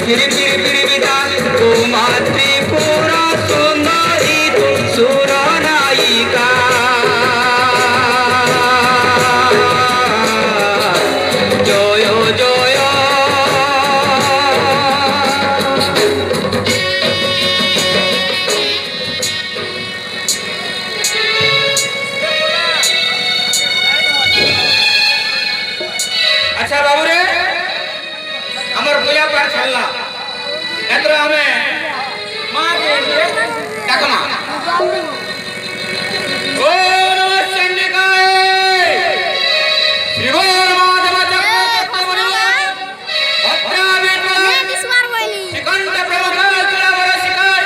फिर विदा ओ मातृ पूरा सुंदरी तुम सुर नायिका जय जय अच्छा बाबू रे हमर पूजा पाठ चलला एतरा हमें मां के डाक मां ओ नमः चंडिकाय श्री महादेव चक्र भद्रा बेटा श्रीकंठ प्रमुख चलावर शिकार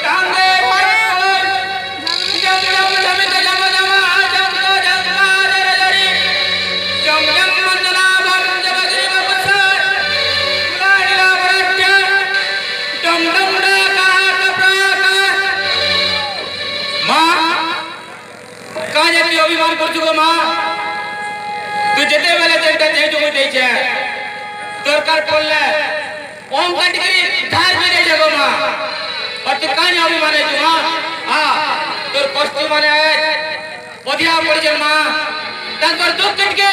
टांगे पर जम जम जमित जम जम जम तो जंकार रजरी जम जम मंदना भम जम गिरि बपुसर गुलाडीला वरट्य डम डम डाका कप्राका मां काजे तू अभिमान करछु गो मां तू जेते बेले तेटा जे जो देई छे दरकार पड़ले ओम काटकरी धार भी दे जागो मां और तू काने अभिमान है तू मां तोर कष्ट माने है पदिया पड़ जे मां तांकर दुख कटके